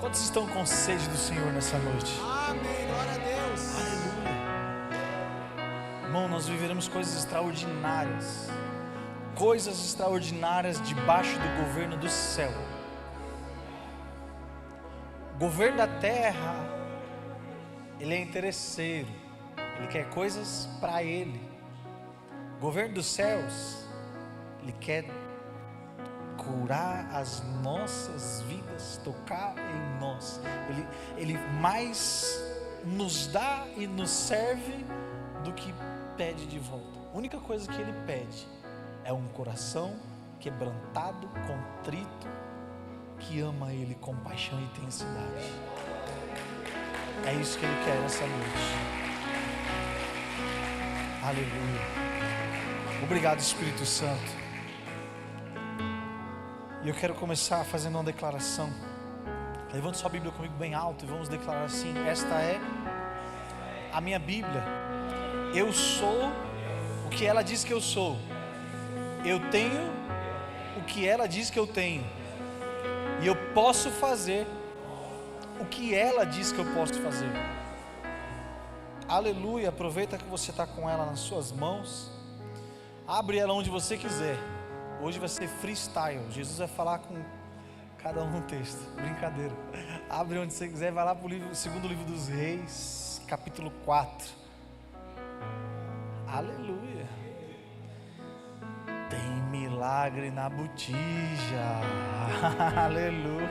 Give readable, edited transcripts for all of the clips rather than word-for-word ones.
Quantos estão com sede do Senhor nessa noite? Amém, glória a Deus. Aleluia. Irmão, nós viveremos coisas extraordinárias. Coisas extraordinárias debaixo do governo do céu. O governo da terra, ele é interesseiro. Ele quer coisas para ele. O governo dos céus, ele quer curar as nossas vidas, tocar em nós. Ele mais nos dá e nos serve do que pede de volta. A única coisa que ele pede é um coração quebrantado, contrito, que ama ele com paixão e intensidade. É isso que ele quer nessa noite. Aleluia. Obrigado, Espírito Santo. E eu quero começar fazendo uma declaração. Levante sua Bíblia comigo bem alto e vamos declarar assim: esta é a minha Bíblia. Eu sou o que ela diz que eu sou. Eu tenho o que ela diz que eu tenho. E eu posso fazer o que ela diz que eu posso fazer. Aleluia. Aproveita que você está com ela nas suas mãos. Abre ela onde você quiser. Hoje vai ser freestyle. Jesus vai falar com cada um texto. Brincadeira. Abre onde você quiser. Vai lá para o segundo livro dos Reis, capítulo 4. Aleluia. Tem milagre na botija. Aleluia.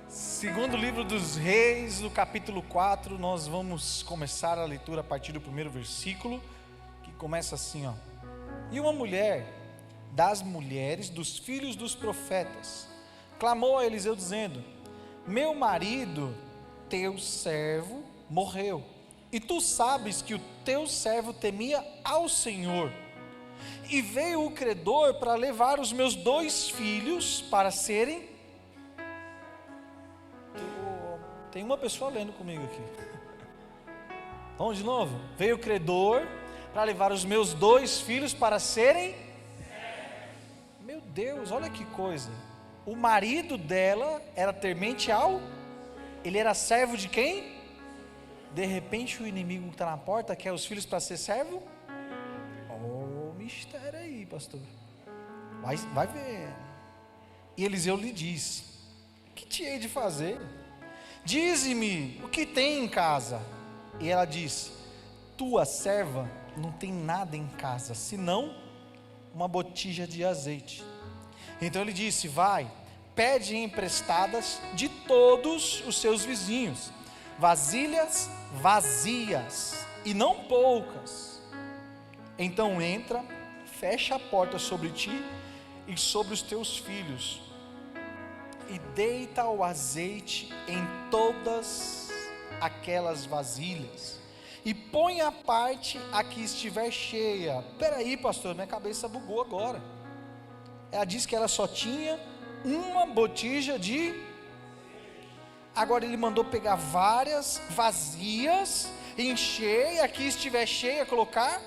Segundo livro dos Reis, no capítulo 4, nós vamos começar a leitura a partir do primeiro versículo, que começa assim, ó. E uma mulher das mulheres dos filhos dos profetas clamou a Eliseu dizendo: meu marido, teu servo, morreu, e tu sabes que o teu servo temia ao Senhor, e veio o credor para levar os meus 2 filhos para serem... Tem uma pessoa lendo comigo aqui. Vamos de novo? Veio o credor para levar os meus 2 filhos para serem... Meu Deus, olha que coisa. O marido dela era temente ao... Ele era servo de quem? De repente o inimigo que está na porta quer os filhos para ser servo? Oh, mistério aí, pastor. Vai ver. E Eliseu lhe diz: que te hei de fazer? Dize-me o que tem em casa. E ela disse: tua serva não tem nada em casa, senão uma botija de azeite. Então ele disse: vai, pede emprestadas de todos os seus vizinhos, vasilhas vazias, e não poucas. Então entra, fecha a porta sobre ti e sobre os teus filhos, e deita o azeite em todas aquelas vasilhas, e põe a parte a que estiver cheia. Peraí, pastor, minha cabeça bugou agora. Ela disse que ela só tinha uma botija de... Agora ele mandou pegar várias vazias, encher, e aqui estiver cheia, colocar.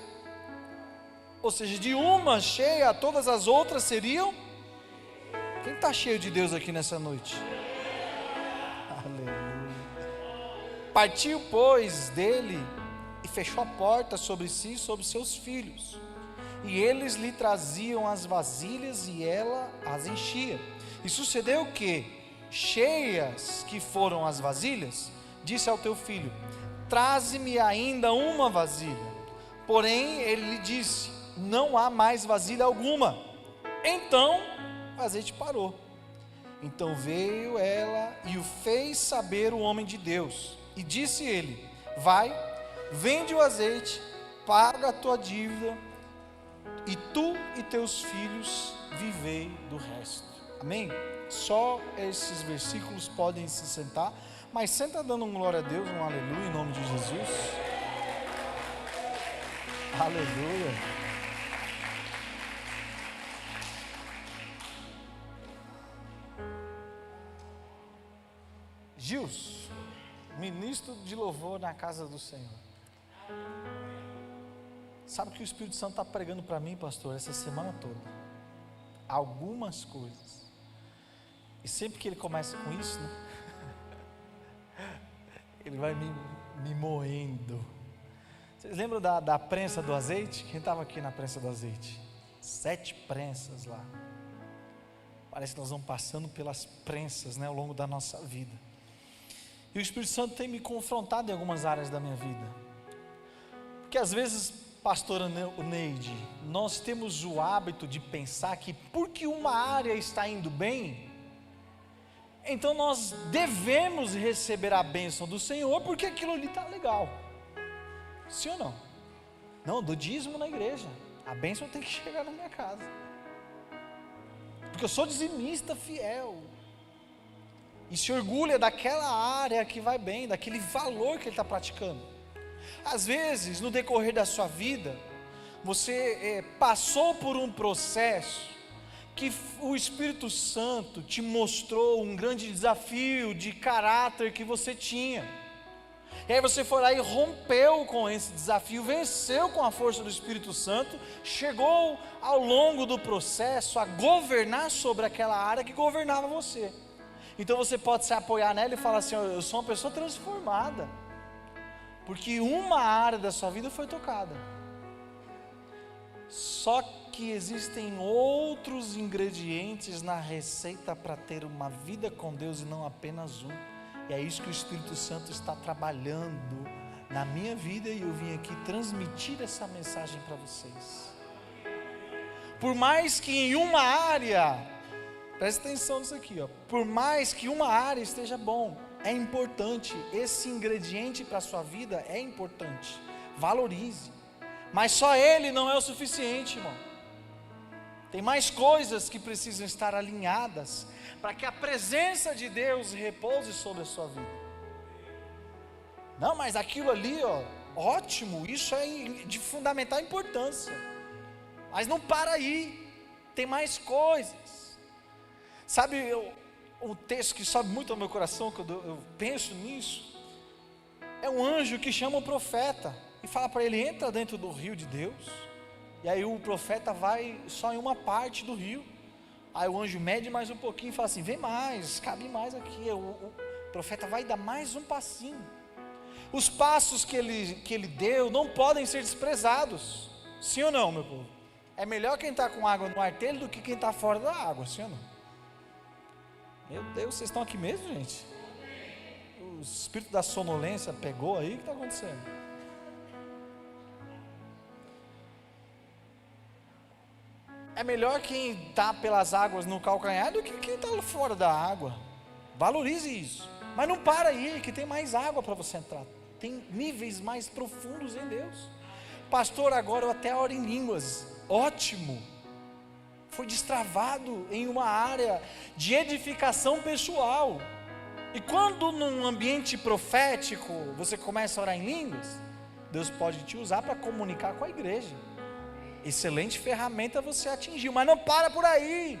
Ou seja, de uma cheia, todas as outras seriam... Quem está cheio de Deus aqui nessa noite? Aleluia. Partiu, pois, dele e fechou a porta sobre si e sobre seus filhos. E eles lhe traziam as vasilhas e ela as enchia. E sucedeu que, cheias que foram as vasilhas, disse ao teu filho: traze-me ainda uma vasilha. Porém ele lhe disse: não há mais vasilha alguma. Então o azeite parou. Então veio ela e o fez saber o homem de Deus, e disse ele: vai, vende o azeite, paga a tua dívida, e tu e teus filhos vivei do resto. Amém? Só esses versículos podem se sentar, mas senta dando um glória a Deus, um aleluia em nome de Jesus. Aleluia. Gils, ministro de louvor na casa do Senhor. Sabe o que o Espírito Santo está pregando para mim, pastor, essa semana toda? Algumas coisas. E sempre que ele começa com isso, né? Ele vai me moendo. Vocês lembram da prensa do azeite? Quem estava aqui na prensa do azeite? 7 prensas lá. Parece que nós vamos passando pelas prensas, né, ao longo da nossa vida. E o Espírito Santo tem me confrontado em algumas áreas da minha vida. Porque às vezes, pastora Neide, nós temos o hábito de pensar que porque uma área está indo bem, então nós devemos receber a bênção do Senhor, porque aquilo ali está legal. Sim ou não? Não, do dízimo na igreja. A bênção tem que chegar na minha casa. Porque eu sou dizimista fiel. E se orgulha daquela área que vai bem, daquele valor que ele está praticando. Às vezes, no decorrer da sua vida, você passou por um processo que o Espírito Santo te mostrou um grande desafio de caráter que você tinha. E aí você foi lá e rompeu com esse desafio, venceu com a força do Espírito Santo, chegou ao longo do processo a governar sobre aquela área que governava você. Então você pode se apoiar nela e falar assim: eu sou uma pessoa transformada, porque uma área da sua vida foi tocada. Só que existem outros ingredientes na receita para ter uma vida com Deus e não apenas um. E é isso que o Espírito Santo está trabalhando na minha vida, e eu vim aqui transmitir essa mensagem para vocês. Por mais que em uma área, preste atenção nisso aqui, por mais que uma área esteja bom, é importante, esse ingrediente para a sua vida é importante, valorize, mas só ele não é o suficiente, irmão. Tem mais coisas que precisam estar alinhadas para que a presença de Deus repouse sobre a sua vida. Não, mas aquilo ali, ótimo, isso é de fundamental importância, mas não para aí, tem mais coisas. Sabe, um texto que sobe muito ao meu coração quando eu penso nisso, é um anjo que chama o profeta e fala para ele: entra dentro do rio de Deus. E aí o profeta vai só em uma parte do rio. Aí o anjo mede mais um pouquinho e fala assim: vem mais, cabe mais aqui. O profeta vai dar mais um passinho. Os passos que ele deu não podem ser desprezados. Sim ou não, meu povo? É melhor quem está com água no artelho do que quem está fora da água, sim ou não? Meu Deus, vocês estão aqui mesmo, gente? O espírito da sonolência pegou aí, o que está acontecendo? É melhor quem está pelas águas no calcanhar do que quem está fora da água. Valorize isso. Mas não para aí, que tem mais água para você entrar. Tem níveis mais profundos em Deus. Pastor, agora eu até oro em línguas. Ótimo. Foi destravado em uma área de edificação pessoal. E quando num ambiente profético você começa a orar em línguas, Deus pode te usar para comunicar com a igreja. Excelente ferramenta você atingiu, mas não para por aí.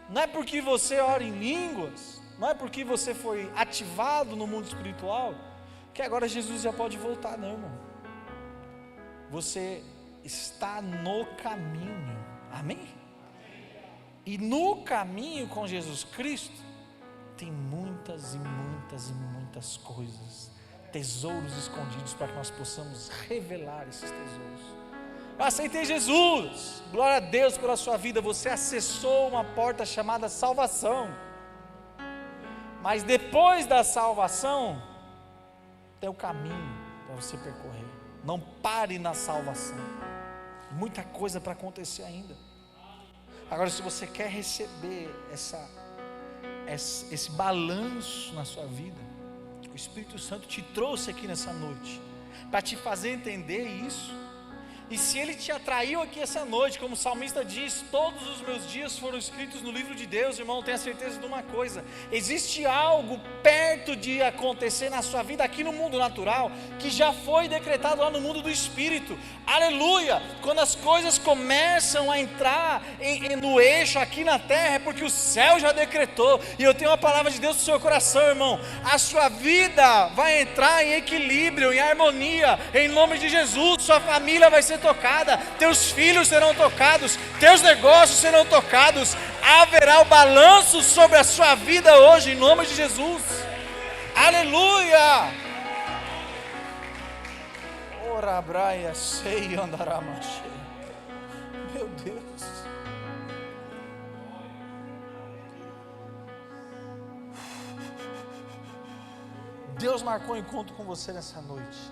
Não é porque você ora em línguas, não é porque você foi ativado no mundo espiritual, que agora Jesus já pode voltar, não, irmão. Você está no caminho, amém? E no caminho com Jesus Cristo, tem muitas e muitas e muitas coisas, tesouros escondidos, para que nós possamos revelar esses tesouros. Eu aceitei Jesus, glória a Deus pela sua vida. Você acessou uma porta chamada salvação, mas depois da salvação tem o caminho para você percorrer. Não pare na salvação, muita coisa para acontecer ainda. Agora, se você quer receber esse balanço na sua vida, o Espírito Santo te trouxe aqui nessa noite para te fazer entender isso. E se Ele te atraiu aqui essa noite, como o salmista diz: todos os meus dias foram escritos no livro de Deus. Irmão, tenha certeza de uma coisa: existe algo perto de acontecer na sua vida aqui no mundo natural, que já foi decretado lá no mundo do Espírito. Aleluia! Quando as coisas começam a entrar no eixo aqui na terra, é porque o céu já decretou. E eu tenho uma palavra de Deus no seu coração, irmão: a sua vida vai entrar em equilíbrio, em harmonia, em nome de Jesus. Sua família vai ser tocada, teus filhos serão tocados, teus negócios serão tocados, Haverá o balanço sobre a sua vida hoje, em nome de Jesus. Aleluia! Ora braia sei andará machê. Meu Deus. Deus marcou um encontro com você nessa noite.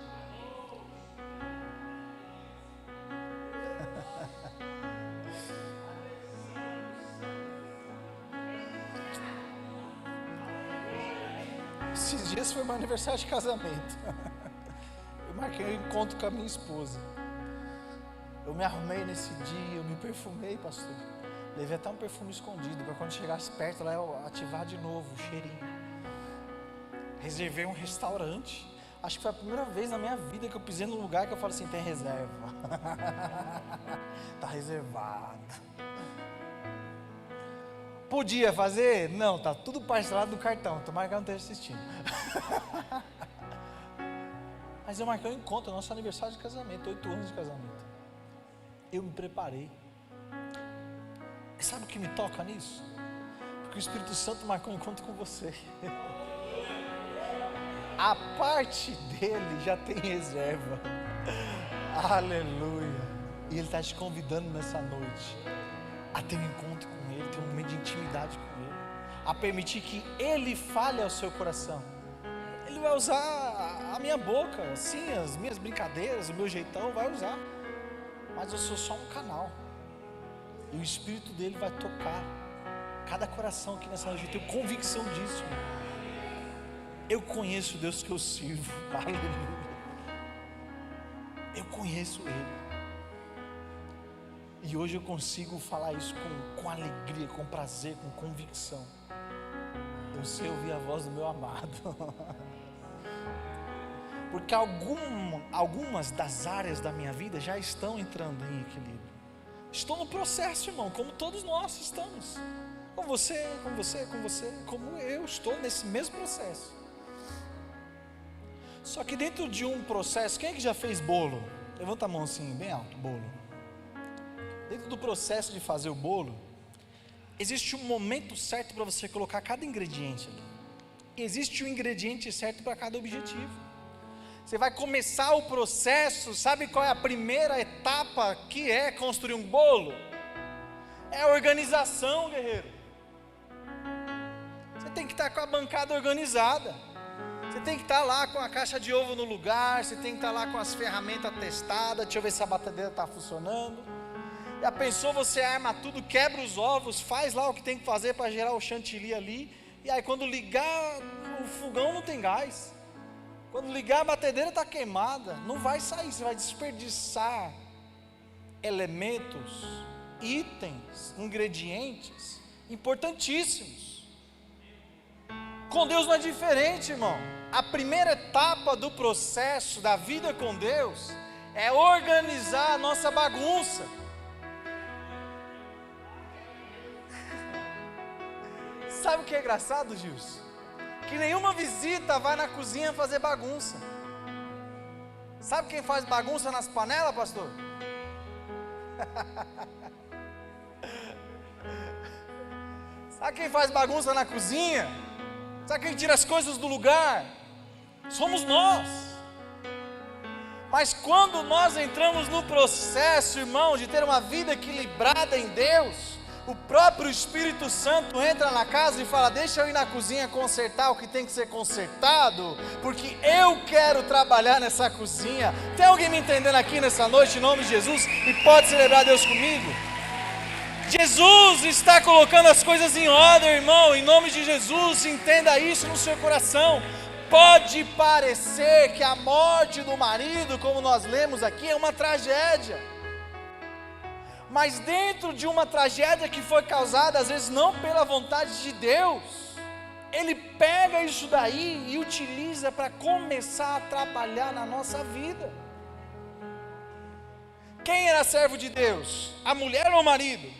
Esses dias foi meu aniversário de casamento. Eu marquei um encontro com a minha esposa. Eu me arrumei nesse dia, eu me perfumei, pastor. Levei até um perfume escondido, para quando chegasse perto lá eu ativar de novo o cheirinho. Reservei um restaurante. Acho que foi a primeira vez na minha vida que eu pisei num lugar que eu falo assim, tem reserva. Está reservado. Podia fazer? Não, tá tudo parcelado no cartão. Tomara que eu não esteja assistindo. Mas eu marquei um encontro, nosso aniversário de casamento, 8 anos de casamento. Eu me preparei. E sabe o que me toca nisso? Porque o Espírito Santo marcou um encontro com você. A parte dele já tem reserva. Aleluia. E ele está te convidando nessa noite a ter um encontro com ele, ter um momento de intimidade com ele, a permitir que ele fale ao seu coração. Ele vai usar a minha boca, assim, as minhas brincadeiras, o meu jeitão, vai usar, mas eu sou só um canal, e o Espírito dele vai tocar cada coração aqui nessa noite. Eu tenho convicção disso. Eu conheço o Deus que eu sirvo. Aleluia. Eu conheço ele. E hoje eu consigo falar isso com alegria, com prazer, com convicção. Eu sei ouvir a voz do meu amado. Porque algumas das áreas da minha vida já estão entrando em equilíbrio. Estou no processo, irmão, como todos nós estamos. Com você, como eu estou nesse mesmo processo. Só que dentro de um processo, quem é que já fez bolo? Levanta a mão assim, bem alto, bolo. Dentro do processo de fazer o bolo, existe um momento certo para você colocar cada ingrediente ali. Existe um ingrediente certo para cada objetivo. Você vai começar o processo, sabe qual é a primeira etapa que é construir um bolo? É a organização, guerreiro. Você tem que estar com a bancada organizada. Você tem que estar lá com a caixa de ovo no lugar, você tem que estar lá com as ferramentas testadas, deixa eu ver se a batedeira está funcionando. Já pensou, você arma tudo, quebra os ovos, faz lá o que tem que fazer para gerar o chantilly ali, e aí quando ligar o fogão não tem gás, quando ligar a batedeira está queimada, não vai sair, você vai desperdiçar elementos, itens, ingredientes importantíssimos. Com Deus não é diferente, irmão. A primeira etapa do processo da vida com Deus é organizar a nossa bagunça. Sabe o que é engraçado, Gilson? Que nenhuma visita vai na cozinha fazer bagunça. Sabe quem faz bagunça nas panelas, pastor? Sabe quem faz bagunça na cozinha? Sabe quem tira as coisas do lugar? Somos nós. Mas quando nós entramos no processo, irmão, de ter uma vida equilibrada em Deus, o próprio Espírito Santo entra na casa e fala: deixa eu ir na cozinha consertar o que tem que ser consertado, porque eu quero trabalhar nessa cozinha. Tem alguém me entendendo aqui nessa noite, em nome de Jesus, e pode celebrar Deus comigo? Jesus está colocando as coisas em ordem, irmão, em nome de Jesus. Entenda isso no seu coração. Pode parecer que a morte do marido, como nós lemos aqui, é uma tragédia, mas dentro de uma tragédia que foi causada, às vezes não pela vontade de Deus, Ele pega isso daí e utiliza para começar a trabalhar na nossa vida. Quem era servo de Deus? A mulher ou o marido?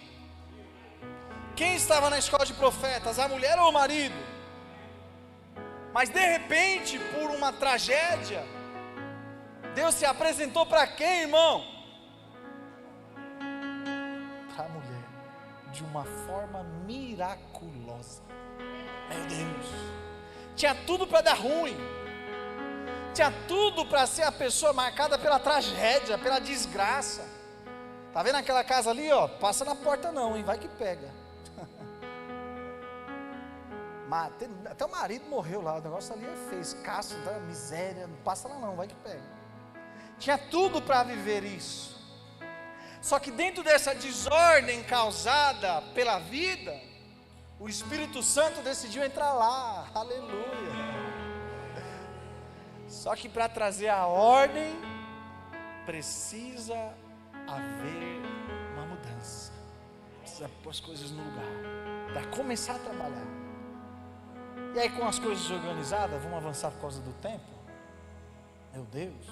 Quem estava na escola de profetas? A mulher ou o marido? Mas de repente, por uma tragédia, Deus se apresentou para quem, irmão? Para a mulher. de uma forma miraculosa. Meu Deus, tinha tudo para dar ruim, tinha tudo para ser a pessoa marcada pela tragédia, pela desgraça. Tá vendo aquela casa ali, ó? Passa na porta não, hein? Vai que pega. Até o marido morreu lá, o negócio ali é feio, escasso, tá? Miséria, não passa lá não, vai que pega. Tinha tudo para viver isso. Só que dentro dessa desordem causada pela vida, o Espírito Santo decidiu entrar lá, aleluia. Só que para trazer a ordem, precisa haver uma mudança, precisa pôr as coisas no lugar, para começar a trabalhar. E aí, com as coisas organizadas, vamos avançar por causa do tempo? Meu Deus,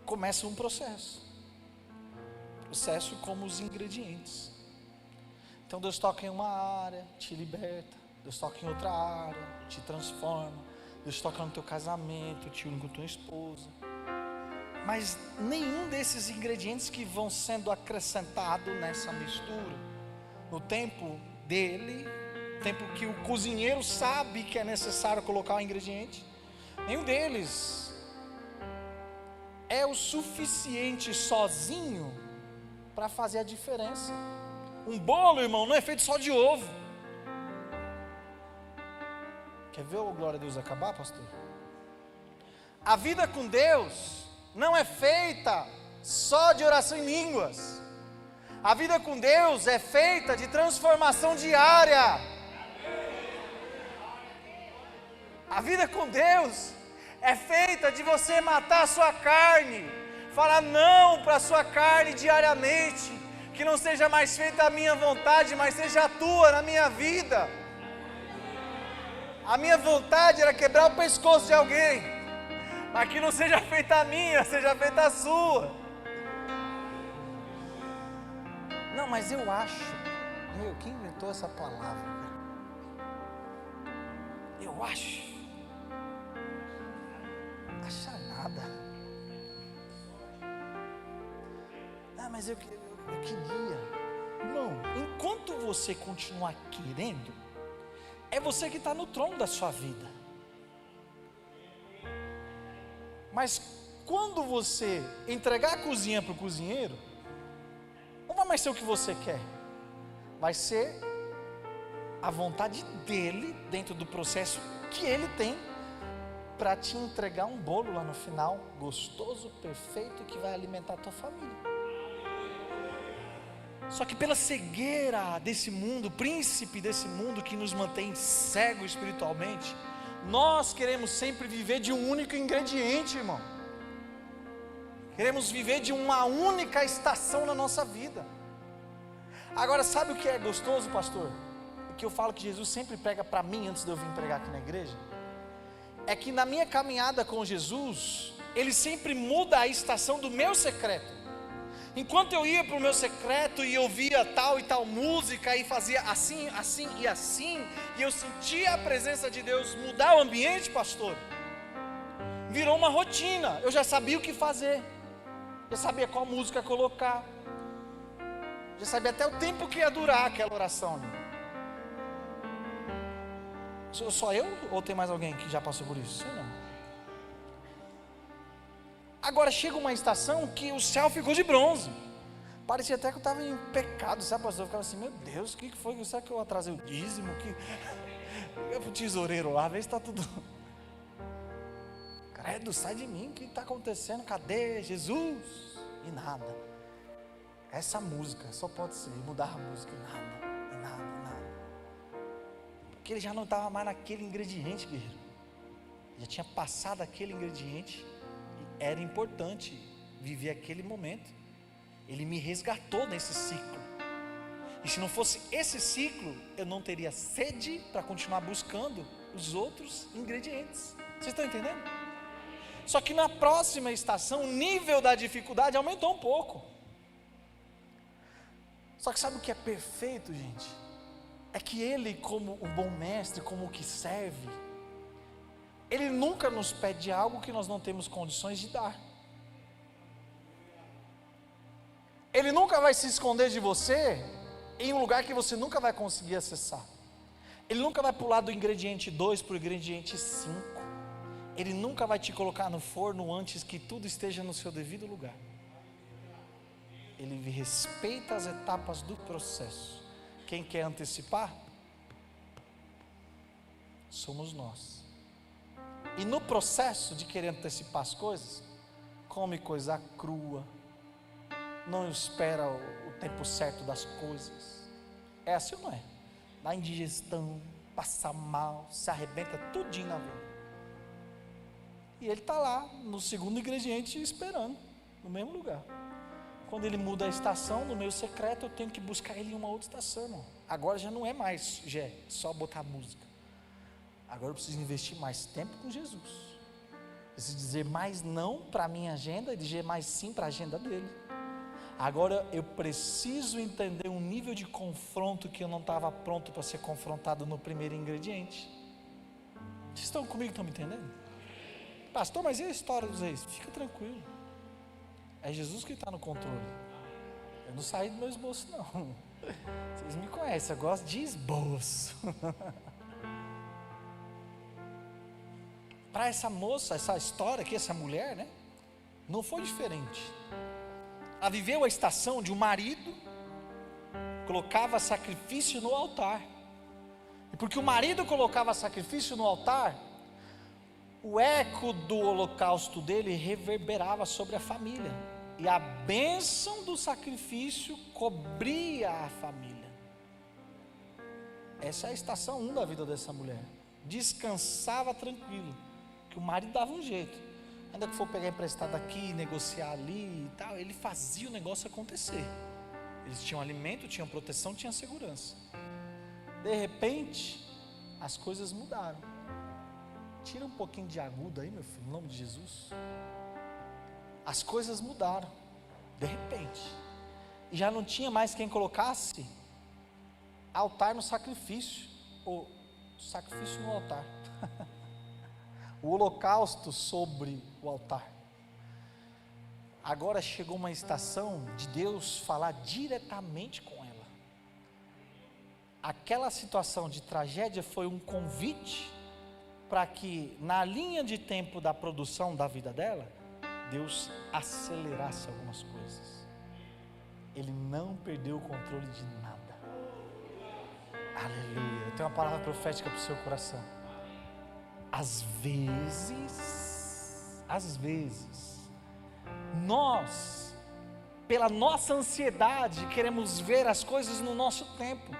começa um processo como os ingredientes. Então Deus toca em uma área, te liberta. Deus toca em outra área, te transforma. Deus toca no teu casamento, te une com tua esposa. Mas nenhum desses ingredientes que vão sendo acrescentados nessa mistura, no tempo dele, tempo que o cozinheiro sabe que é necessário colocar o ingrediente, nenhum deles é o suficiente sozinho para fazer a diferença. Um bolo, irmão, não é feito só de ovo. Quer ver o glória a Deus acabar, pastor? A vida com Deus não é feita só de oração em línguas. A vida com Deus é feita de transformação diária. A vida com Deus é feita de você matar a sua carne, falar não para a sua carne diariamente, que não seja mais feita a minha vontade, mas seja a tua na minha vida. A minha vontade era quebrar o pescoço de alguém, mas que não seja feita a minha, seja feita a sua. Não, mas eu acho, quem inventou essa palavra? Eu acho. Achar nada. Ah, mas eu queria. Não, enquanto você continuar querendo, é você que está no trono da sua vida. Mas quando você entregar a cozinha para o cozinheiro, não vai mais ser o que você quer, vai ser a vontade dele, dentro do processo que ele tem, para te entregar um bolo lá no final, gostoso, perfeito, que vai alimentar a tua família. Só que pela cegueira desse mundo, príncipe desse mundo que nos mantém cego espiritualmente, nós queremos sempre viver de um único ingrediente, irmão. Queremos viver de uma única estação na nossa vida. Agora, sabe o que é gostoso, pastor? O que eu falo que Jesus sempre prega para mim antes de eu vir pregar aqui na igreja? É que na minha caminhada com Jesus, Ele sempre muda a estação do meu secreto. Enquanto eu ia para o meu secreto e ouvia tal e tal música e fazia assim, assim e assim, e eu sentia a presença de Deus mudar o ambiente, pastor, virou uma rotina. Eu já sabia o que fazer, já sabia qual música colocar, já sabia até o tempo que ia durar aquela oração ali. Só eu ou tem mais alguém que já passou por isso? Sei não. Agora chega uma estação que o céu ficou de bronze. Parecia até que eu estava em pecado, sabe, pastor? Eu ficava assim, meu Deus, o que foi? Será que eu atrasei o dízimo? Eu fui tesoureiro lá, vê se está tudo. Credo, sai de mim, o que está acontecendo? Cadê Jesus? E nada. Essa música só pode ser mudar a música, e nada. Porque ele já não estava mais naquele ingrediente, guerreiro. Já tinha passado aquele ingrediente. E era importante viver aquele momento. Ele me resgatou nesse ciclo. E se não fosse esse ciclo, eu não teria sede para continuar buscando os outros ingredientes. Vocês estão entendendo? Só que na próxima estação, o nível da dificuldade aumentou um pouco. Só que sabe o que é perfeito, gente? É que Ele, como o bom mestre, como o que serve, Ele nunca nos pede algo que nós não temos condições de dar. Ele nunca vai se esconder de você em um lugar que você nunca vai conseguir acessar. Ele nunca vai pular do ingrediente 2 para o ingrediente 5. Ele nunca vai te colocar no forno antes que tudo esteja no seu devido lugar. Ele respeita as etapas do processo. Quem quer antecipar? Somos nós. E no processo de querer antecipar as coisas, come coisa crua, não espera o tempo certo das coisas. É assim ou não é? Dá indigestão, passa mal, se arrebenta tudinho na vida. E ele está lá, no segundo ingrediente, esperando, no mesmo lugar. Quando ele muda a estação, no meu secreto, eu tenho que buscar ele em uma outra estação, irmão. Agora já não é mais, só botar música. Agora eu preciso investir mais tempo com Jesus. Preciso dizer mais não para a minha agenda e dizer mais sim para a agenda dele. Agora eu preciso entender um nível de confronto que eu não estava pronto para ser confrontado no primeiro ingrediente. Vocês estão comigo, estão me entendendo? Pastor, mas e a história dos reis? Fica tranquilo. É Jesus que está no controle. Eu não saí do meu esboço, não. Vocês me conhecem, eu gosto de esboço. Para essa moça, essa história aqui, essa mulher, né? Não foi diferente. Ela viveu a estação de um marido colocava sacrifício no altar. E porque o marido colocava sacrifício no altar, o eco do holocausto dele reverberava sobre a família. E a bênção do sacrifício cobria a família. Essa é a estação 1 da vida dessa mulher. Descansava tranquilo, que o marido dava um jeito. Ainda que for pegar emprestado aqui, negociar ali e tal, ele fazia o negócio acontecer. Eles tinham alimento, tinham proteção, tinham segurança. De repente, as coisas mudaram. Tira um pouquinho de agudo aí, meu filho, em nome de Jesus. As coisas mudaram, de repente. E já não tinha mais quem colocasse altar no sacrifício, ou sacrifício no altar. O holocausto sobre o altar. Agora chegou uma estação de Deus falar diretamente com ela. Aquela situação de tragédia foi um convite para que na linha de tempo da produção da vida dela, Deus acelerasse algumas coisas. Ele não perdeu o controle de nada. Aleluia. Eu tenho uma palavra profética para o seu coração. Às vezes, nós, pela nossa ansiedade, queremos ver as coisas no nosso tempo.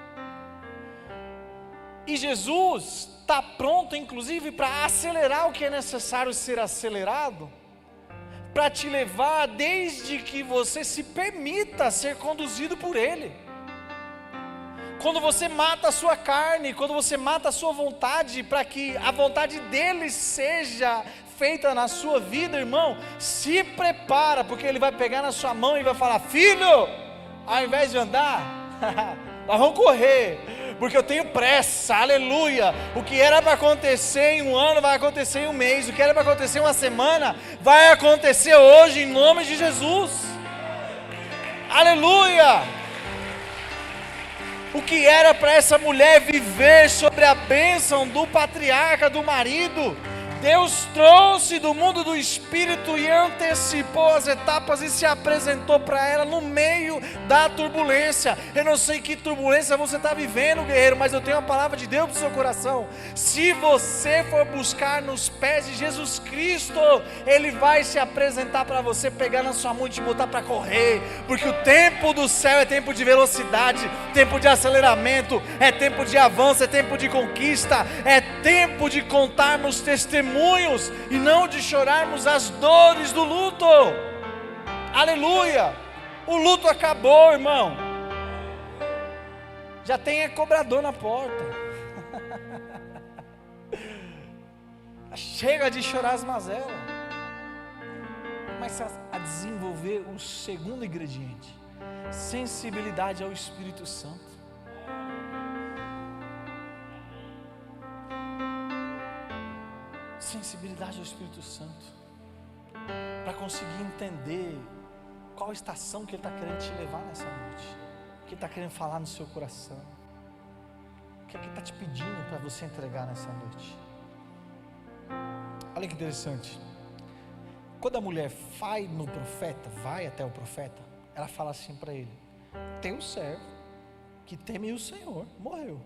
E Jesus está pronto, inclusive, para acelerar o que é necessário ser acelerado, para te levar desde que você se permita ser conduzido por Ele. Quando você mata a sua carne, quando você mata a sua vontade, para que a vontade dele seja feita na sua vida, irmão, se prepara, porque ele vai pegar na sua mão e vai falar: filho, ao invés de andar, nós vamos correr, porque eu tenho pressa, aleluia. O que era para acontecer em um ano, vai acontecer em um mês. O que era para acontecer em uma semana, vai acontecer hoje, em nome de Jesus, aleluia. O que era para essa mulher viver sobre a bênção do patriarca, do marido, Deus trouxe do mundo do espírito e antecipou as etapas e se apresentou para ela no meio da turbulência. Eu não sei que turbulência você está vivendo, guerreiro, mas eu tenho uma palavra de Deus para o seu coração. Se você for buscar nos pés de Jesus Cristo, Ele vai se apresentar para você, pegar na sua mão e te botar para correr, porque o tempo do céu é tempo de velocidade, tempo de aceleramento, é tempo de avanço, é tempo de conquista, é tempo de contarmos testemunhos e não de chorarmos as dores do luto. Aleluia. O luto acabou, irmão. Já tem cobrador na porta. Chega de chorar as mazelas. Começa a desenvolver o segundo ingrediente: sensibilidade ao Espírito Santo. Sensibilidade ao Espírito Santo, para conseguir entender qual estação que Ele está querendo te levar nessa noite. O que está querendo falar no seu coração? O que é que está te pedindo para você entregar nessa noite? Olha que interessante. Quando a mulher vai no profeta, vai até o profeta, ela fala assim para ele: teu servo, que teme o Senhor, morreu.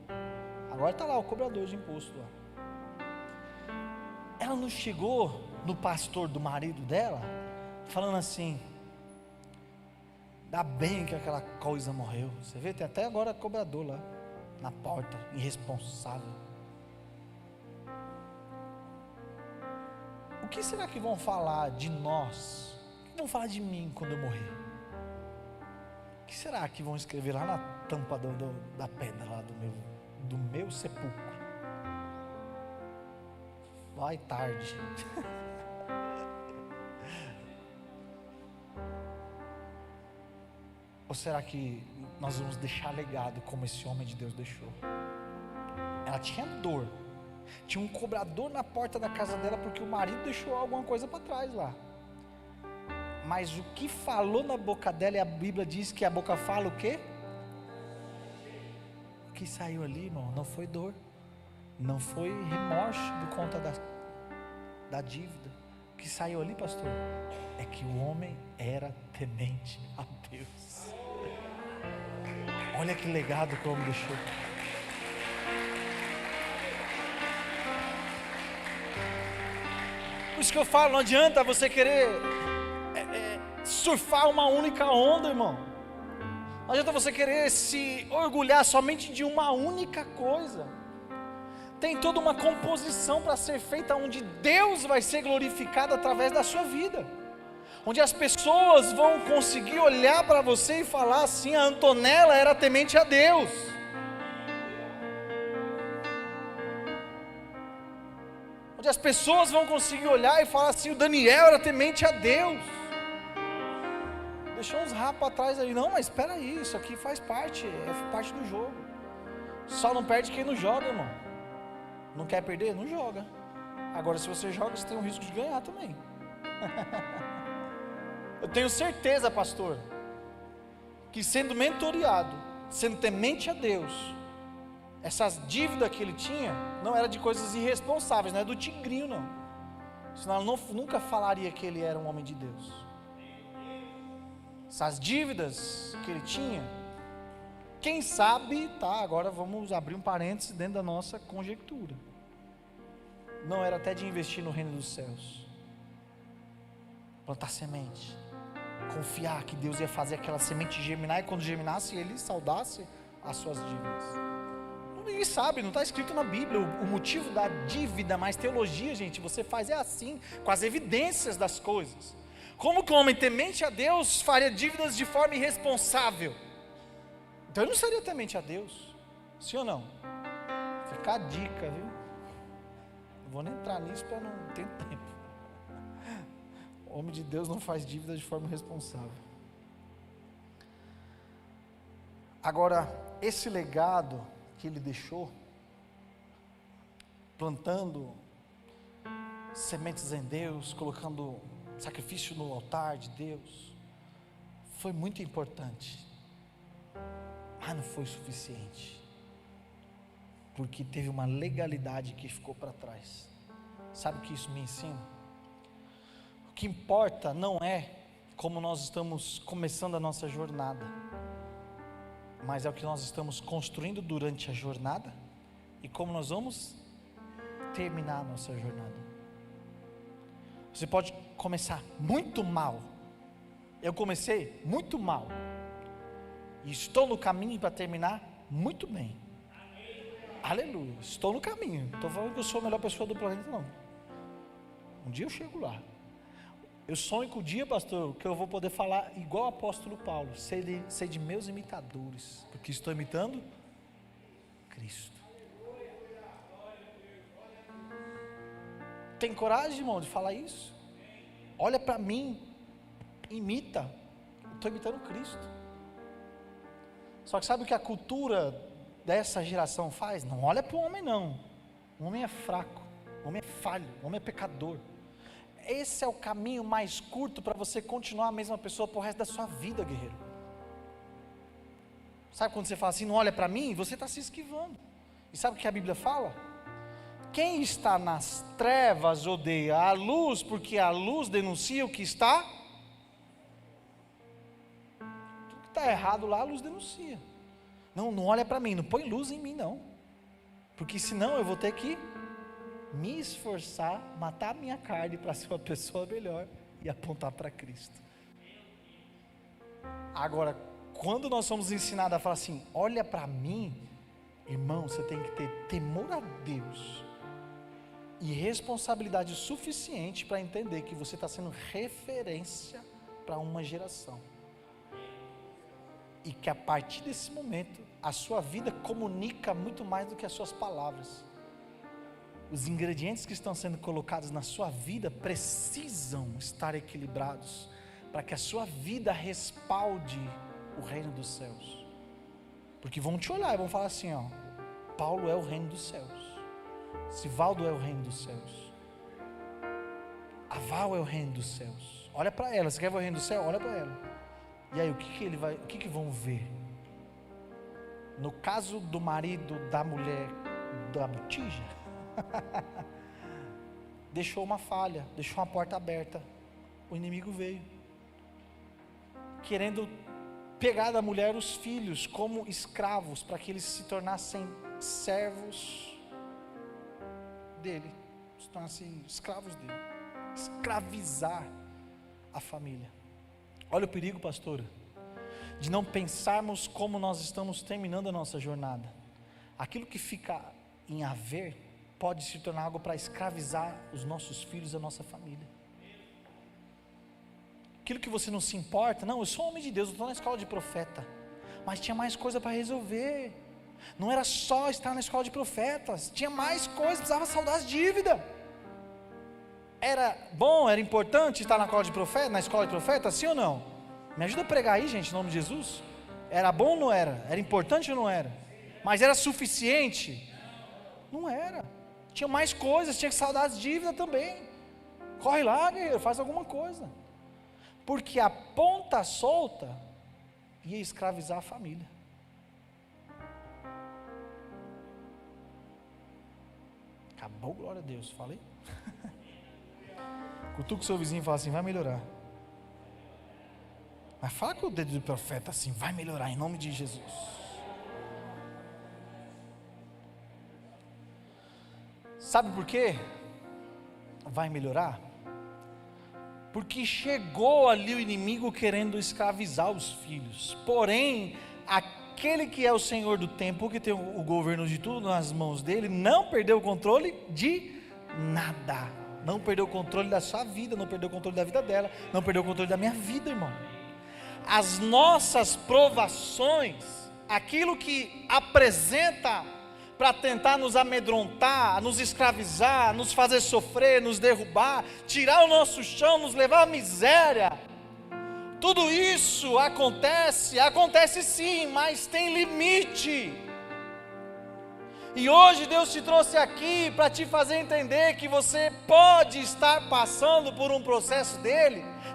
Agora está lá o cobrador de imposto lá. Ela não chegou no pastor do marido dela, falando assim: dá bem que aquela coisa morreu. Você vê, tem até agora cobrador lá, na porta, irresponsável. O que será que vão falar de nós? O que vão falar de mim quando eu morrer? O que será que vão escrever lá na tampa da pedra lá do meu sepulcro? Vai tarde. Ou será que nós vamos deixar legado como esse homem de Deus deixou? Ela tinha dor. Tinha um cobrador na porta da casa dela porque o marido deixou alguma coisa para trás lá. Mas o que falou na boca dela, e a Bíblia diz que a boca fala o quê? O que saiu ali, irmão, não foi dor, não foi remorso por conta da dívida. O que saiu ali, pastor, é que o homem era temente a Deus. Olha que legado que o homem deixou. Por isso que eu falo, não adianta você querer surfar uma única onda, irmão. Não adianta você querer se orgulhar somente de uma única coisa. Tem toda uma composição para ser feita, onde Deus vai ser glorificado através da sua vida, onde as pessoas vão conseguir olhar para você e falar assim: a Antonella era temente a Deus. Onde as pessoas vão conseguir olhar e falar assim: o Daniel era temente a Deus. Deixou uns rapos atrás aí. Não, mas espera aí, isso aqui faz parte, é parte do jogo. Só não perde quem não joga, irmão. Não quer perder? Não joga. Agora, se você joga, você tem o risco de ganhar também. Eu tenho certeza, pastor, que sendo mentoreado, sendo temente a Deus, essas dívidas que ele tinha não era de coisas irresponsáveis, não é do tigrinho não, senão ele nunca falaria que ele era um homem de Deus. Essas dívidas que ele tinha, quem sabe, tá, agora vamos abrir um parênteses dentro da nossa conjectura, não era até de investir no reino dos céus, plantar semente, confiar que Deus ia fazer aquela semente germinar, e quando germinasse ele saudasse as suas dívidas. Ninguém sabe, não está escrito na Bíblia o motivo da dívida, mas teologia, gente, você faz assim, com as evidências das coisas. Como que um homem temente a Deus faria dívidas de forma irresponsável? Então ele não seria temente a Deus, sim ou não? Fica a dica, viu? Não vou nem entrar nisso para não ter tempo. O homem de Deus não faz dívida de forma irresponsável. Agora, esse legado que ele deixou, plantando sementes em Deus, colocando sacrifício no altar de Deus, foi muito importante, mas não foi suficiente, porque teve uma legalidade que ficou para trás. Sabe o que isso me ensina? O que importa não é como nós estamos começando a nossa jornada, mas é o que nós estamos construindo durante a jornada e como nós vamos terminar a nossa jornada. Você pode começar muito mal. Eu comecei muito mal e estou no caminho para terminar muito bem. Aleluia, estou no caminho. Não estou falando que eu sou a melhor pessoa do planeta, não. Um dia eu chego lá. Eu sonho com o dia, pastor, que eu vou poder falar igual o apóstolo Paulo, ser de meus imitadores, porque estou imitando Cristo. Tem coragem, irmão, de falar isso? Olha para mim, imita. Estou imitando Cristo. Só que sabe o que a cultura dessa geração faz? Não olha para o homem não. O homem é fraco, o homem é falho, o homem é pecador. Esse é o caminho mais curto para você continuar a mesma pessoa para o resto da sua vida, guerreiro. Sabe quando você fala assim, não olha para mim? Você está se esquivando. E sabe o que a Bíblia fala? Quem está nas trevas odeia a luz, porque a luz denuncia o que está. Tudo que está errado lá, a luz denuncia. Não olha para mim, não põe luz em mim não. Porque senão eu vou ter que me esforçar, matar a minha carne para ser uma pessoa melhor e apontar para Cristo. Agora, quando nós somos ensinados a falar assim, olha para mim, irmão, você tem que ter temor a Deus e responsabilidade suficiente para entender que você está sendo referência para uma geração. E que a partir desse momento, a sua vida comunica muito mais do que as suas palavras. Os ingredientes que estão sendo colocados na sua vida precisam estar equilibrados, para que a sua vida respalde o reino dos céus. Porque vão te olhar e vão falar assim, ó, Paulo é o reino dos céus, Sivaldo é o reino dos céus, a Val é o reino dos céus. Olha para ela, você quer ver o reino do céu? Olha para ela. E aí, o que vão ver? No caso do marido da mulher da botija, deixou uma falha, deixou uma porta aberta, o inimigo veio, querendo pegar da mulher os filhos como escravos, para que eles se tornassem servos dele, se tornassem escravos dele, escravizar a família. Olha o perigo, pastora, de não pensarmos como nós estamos terminando a nossa jornada. Aquilo que fica em haver pode se tornar algo para escravizar os nossos filhos e a nossa família. Aquilo que você não se importa, não, eu sou homem de Deus, eu estou na escola de profeta, mas tinha mais coisa para resolver. Não era só estar na escola de profetas, tinha mais coisa, precisava saldar as dívidas. Era bom, era importante estar na escola de profeta, sim ou não? Me ajuda a pregar aí, gente, em nome de Jesus. Era bom ou não era? Era importante ou não era? Mas era suficiente? Não era. Tinha mais coisas, tinha que saldar as dívidas também. Corre lá, guerreiro, faz alguma coisa. Porque a ponta solta ia escravizar a família. Acabou, glória a Deus, falei? Cutuca o seu vizinho e fala assim, vai melhorar. Mas fala com o dedo do profeta assim, vai melhorar em nome de Jesus. Sabe por quê? Vai melhorar? Porque chegou ali o inimigo querendo escravizar os filhos. Porém, aquele que é o Senhor do tempo, que tem o governo de tudo nas mãos dele, não perdeu o controle de nada. Não perdeu o controle da sua vida, não perdeu o controle da vida dela, não perdeu o controle da minha vida, irmão. As nossas provações, aquilo que apresenta para tentar nos amedrontar, nos escravizar, nos fazer sofrer, nos derrubar, tirar o nosso chão, nos levar à miséria, tudo isso acontece sim, mas tem limite. E hoje Deus te trouxe aqui para te fazer entender que você pode estar passando por um processo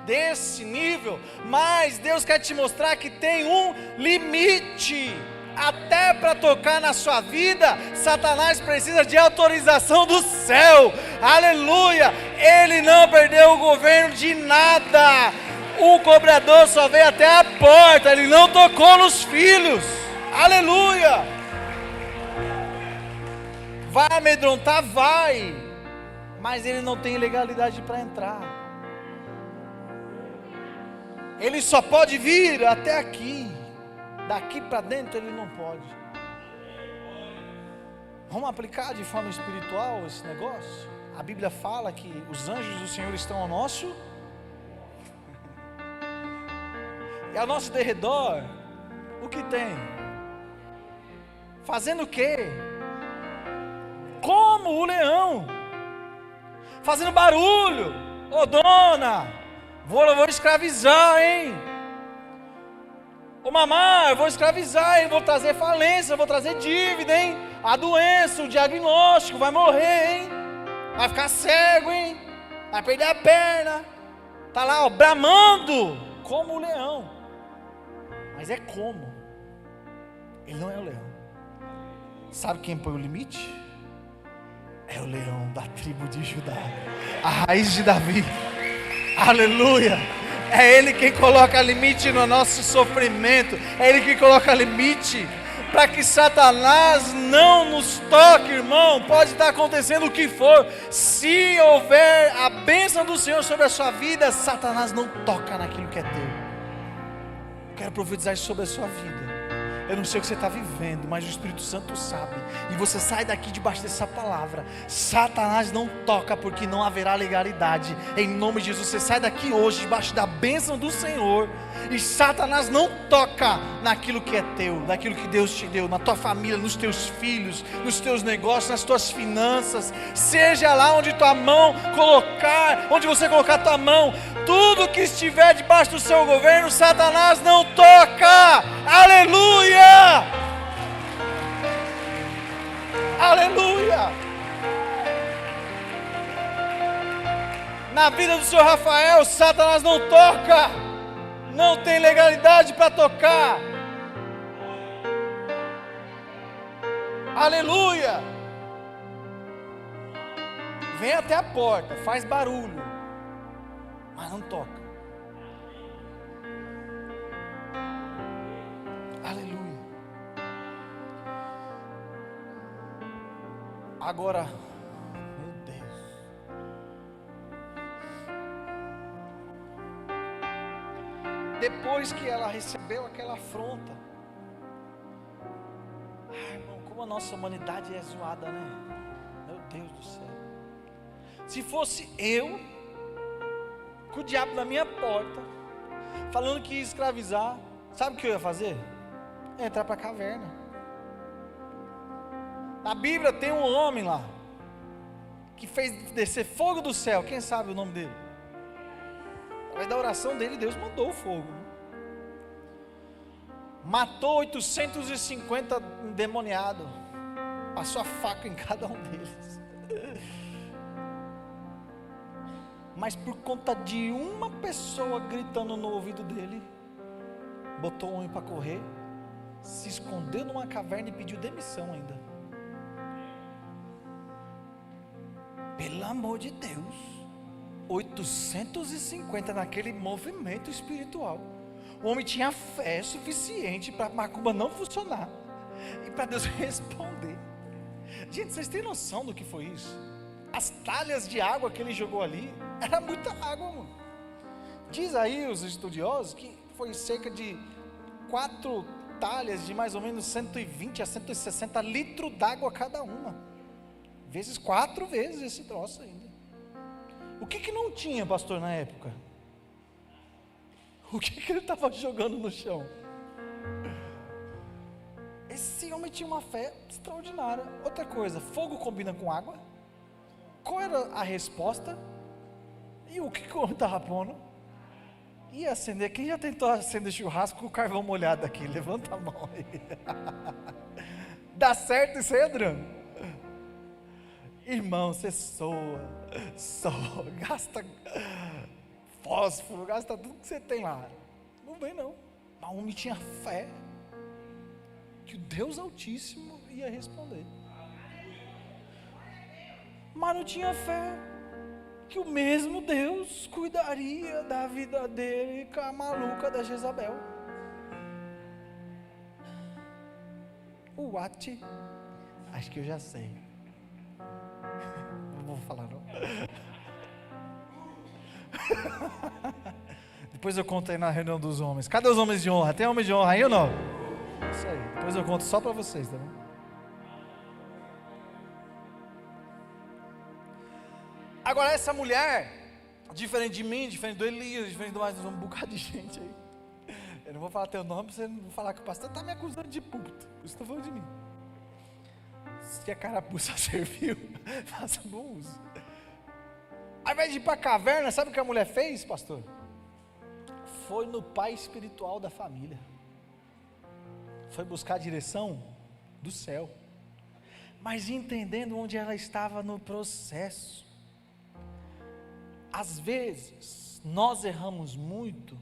desse nível, mas Deus quer te mostrar que tem um limite. Até para tocar na sua vida, Satanás precisa de autorização do céu. Aleluia! Ele não perdeu o governo de nada. O cobrador só veio até a porta, ele não tocou nos filhos. Aleluia! Vai amedrontar? Vai, mas ele não tem legalidade para entrar. Ele só pode vir até aqui. Daqui para dentro ele não pode. Vamos aplicar de forma espiritual esse negócio? A Bíblia fala que os anjos do Senhor estão ao nosso e ao nosso derredor. O que tem? Fazendo o quê? Como o leão, fazendo barulho. Ô dona, vou escravizar, hein? Ô mamãe, eu vou escravizar, hein? Vou trazer falência, vou trazer dívida, hein? A doença, o diagnóstico, vai morrer, hein? Vai ficar cego, hein? Vai perder a perna. Tá lá, ó, bramando como o leão. Mas é como? Ele não é o leão. Sabe quem põe o limite? É o leão da tribo de Judá, a raiz de Davi. Aleluia! É Ele quem coloca limite no nosso sofrimento. É Ele que coloca limite para que Satanás não nos toque, irmão. Pode estar acontecendo o que for. Se houver a bênção do Senhor sobre a sua vida, Satanás não toca naquilo que é teu. Quero profetizar isso sobre a sua vida. Eu não sei o que você está vivendo, mas o Espírito Santo sabe. E você sai daqui debaixo dessa palavra. Satanás não toca, porque não haverá legalidade. Em nome de Jesus, você sai daqui hoje debaixo da bênção do Senhor. E Satanás não toca naquilo que é teu, naquilo que Deus te deu, na tua família, nos teus filhos, nos teus negócios, nas tuas finanças. Seja lá onde tua mão colocar, onde você colocar tua mão, tudo que estiver debaixo do seu governo, Satanás não toca. Aleluia! Aleluia! Na vida do senhor Rafael, Satanás não toca. Não tem legalidade para tocar. Aleluia! Vem até a porta, faz barulho, mas não toca. Aleluia. Agora, meu Deus. Depois que ela recebeu aquela afronta, irmão, como a nossa humanidade é zoada, né? Meu Deus do céu. Se fosse eu, com o diabo na minha porta, falando que ia escravizar, sabe o que eu ia fazer? Entrar para a caverna. Na Bíblia tem um homem lá, que fez descer fogo do céu. Quem sabe o nome dele? Através da oração dele, Deus mandou o fogo. Matou 850 endemoniados. Passou a faca em cada um deles. Mas por conta de uma pessoa gritando no ouvido dele, botou um homem para correr, se escondeu numa caverna e pediu demissão ainda. Pelo amor de Deus, 850 naquele movimento espiritual. O homem tinha fé suficiente para a macumba não funcionar e para Deus responder. Gente, vocês têm noção do que foi isso? As talhas de água que ele jogou ali, era muita água, mano. Diz aí os estudiosos que foi cerca de 4 talhas de mais ou menos 120 a 160 litros d'água cada uma. Vezes 4 vezes esse troço ainda. O que não tinha, pastor, na época? O que ele estava jogando no chão? Esse homem tinha uma fé extraordinária. Outra coisa, fogo combina com água? Qual era a resposta? E o que o homem estava pondo? Ia acender. Quem já tentou acender churrasco com o carvão molhado aqui? Levanta a mão aí. Dá certo isso aí, Adriano? Irmão, você soa, gasta fósforo, gasta tudo que você tem lá. Não vem não. Mas o homem tinha fé que o Deus Altíssimo ia responder. Mas não tinha fé que o mesmo Deus cuidaria da vida dele com a maluca da Jezabel. What? Acho que eu já sei. Não vou falar não. Depois eu conto aí na reunião dos homens. Cadê os homens de honra? Tem homem de honra aí ou não? Isso aí. Depois eu conto só para vocês, tá bom? Agora essa mulher, diferente de mim, diferente do Elias, diferente de mais um bocado de gente aí. Eu não vou falar teu nome, você não vai falar que o pastor está me acusando de púlpito. Por isso estou falando de mim. Se a carapuça serviu, faça bom uso. Ao invés de ir para a caverna, sabe o que a mulher fez, pastor? Foi no pai espiritual da família. Foi buscar a direção do céu. Mas entendendo onde ela estava no processo. Às vezes, nós erramos muito,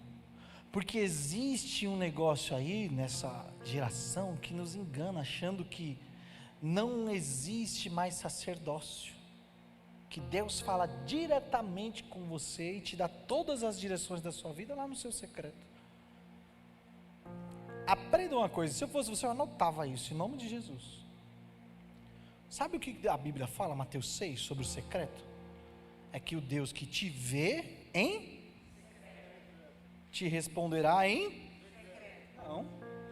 Porque existe um negócio aí nessa geração que nos engana, achando que não existe mais sacerdócio, que Deus fala diretamente com você e te dá todas as direções da sua vida lá no seu secreto. Aprenda uma coisa, se eu fosse você, eu anotava isso em nome de Jesus. Sabe o que a Bíblia fala, Mateus 6, sobre o secreto? É que o Deus que te vê te responderá em? Não,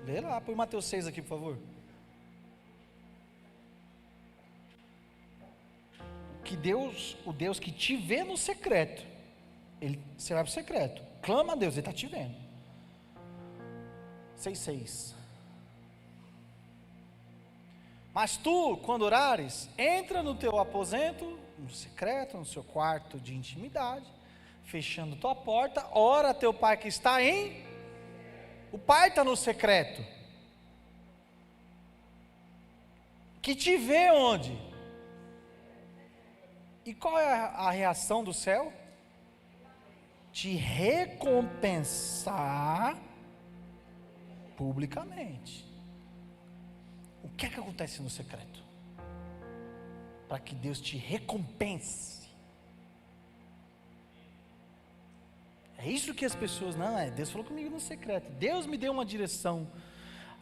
lê lá, põe Mateus 6 aqui, por favor. Que Deus, o Deus que te vê no secreto, você vai para o secreto, clama a Deus, Ele está te vendo. 6,6. Mas tu, quando orares, entra no teu aposento, no secreto, no seu quarto de intimidade, fechando tua porta, ora a teu pai que está em... O pai está no secreto. Que te vê onde? E qual é a reação do céu? Te recompensar publicamente. O que é que acontece no secreto? Para que Deus te recompense. É isso que as pessoas, não, Deus falou comigo no secreto, Deus me deu uma direção,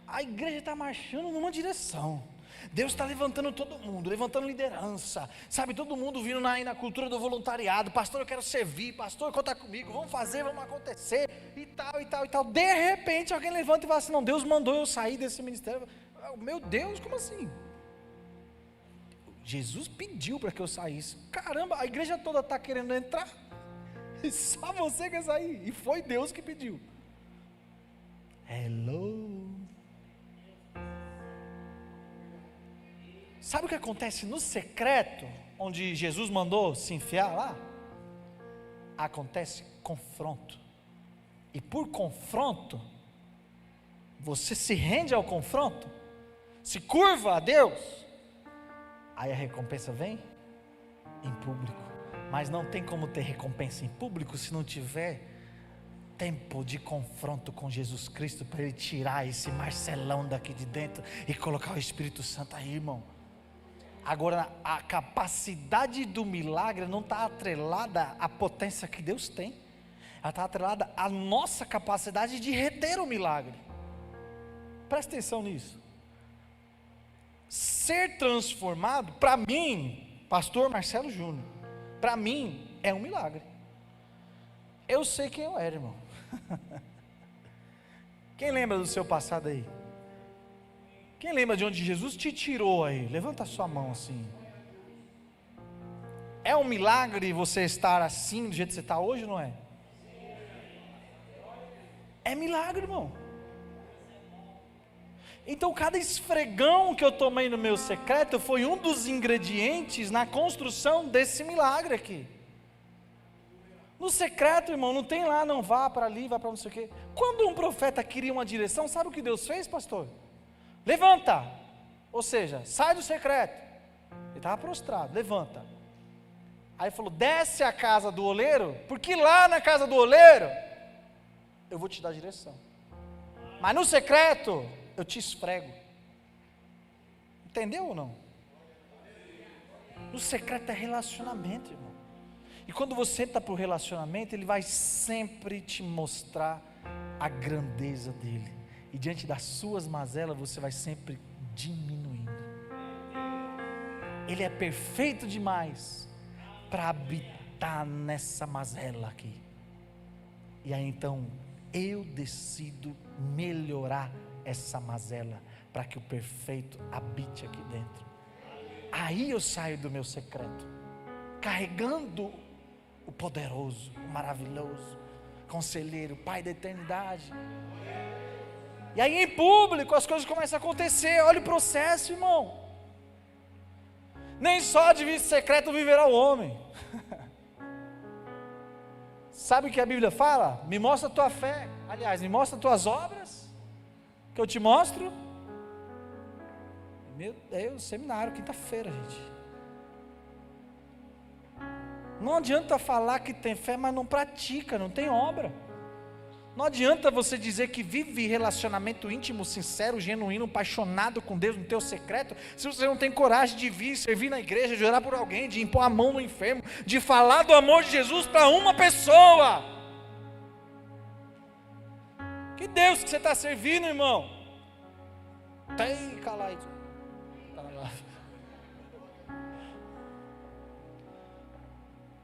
a igreja está marchando numa direção, Deus está levantando todo mundo, levantando liderança, sabe, todo mundo vindo na cultura do voluntariado, pastor eu quero servir, pastor conta comigo, vamos fazer, vamos acontecer, e tal, de repente alguém levanta e fala assim, não, Deus mandou eu sair desse ministério, meu Deus, como assim? Jesus pediu para que eu saísse, caramba, a igreja toda está querendo entrar, e só você quer sair, e foi Deus que pediu. Hello. Sabe o que acontece no secreto, onde Jesus mandou se enfiar lá? Acontece confronto, e por confronto, você se rende ao confronto, se curva a Deus, aí a recompensa vem em público. Mas não tem como ter recompensa em público se não tiver tempo de confronto com Jesus Cristo, para Ele tirar esse Marcelão daqui de dentro e colocar o Espírito Santo aí, irmão. Agora, a capacidade do milagre não está atrelada à potência que Deus tem, ela está atrelada à nossa capacidade de reter o milagre. Presta atenção nisso. Ser transformado, para mim, pastor Marcelo Júnior, para mim é um milagre. Eu sei quem eu era, irmão. Quem lembra do seu passado aí? Quem lembra de onde Jesus te tirou aí? Levanta a sua mão assim. É um milagre você estar assim, do jeito que você está hoje, não é? É milagre, irmão. Então cada esfregão que eu tomei no meu secreto foi um dos ingredientes na construção desse milagre aqui. No secreto, irmão, não tem lá, não vá para ali, vá para não sei o quê. Quando um profeta queria uma direção, sabe o que Deus fez, pastor? Levanta, ou seja, sai do secreto. Ele estava prostrado, levanta. Aí falou, desce à casa do oleiro, porque lá na casa do oleiro, eu vou te dar direção. Mas no secreto, eu te esfrego. Entendeu ou não? No secreto é relacionamento, irmão. E quando você está para o relacionamento, Ele vai sempre te mostrar a grandeza dEle. E diante das suas mazelas, você vai sempre diminuindo. Ele é perfeito demais para habitar nessa mazela aqui. E aí então, eu decido melhorar essa mazela, para que o perfeito habite aqui dentro. Aí eu saio do meu secreto, carregando o poderoso, o maravilhoso, conselheiro, Pai da eternidade. E aí em público as coisas começam a acontecer. Olha o processo, irmão. Nem só de vida secreto viverá o homem. Sabe o que a Bíblia fala? Me mostra a tua fé. Aliás, me mostra as tuas obras, que eu te mostro. Meu Deus, seminário, quinta-feira, gente. Não adianta falar que tem fé, mas não pratica, não tem obra. Não adianta você dizer que vive relacionamento íntimo, sincero, genuíno, apaixonado com Deus no teu secreto, se você não tem coragem de vir servir na igreja, de orar por alguém, de impor a mão no enfermo, de falar do amor de Jesus para uma pessoa. Que Deus que você está servindo, irmão? Tem calado.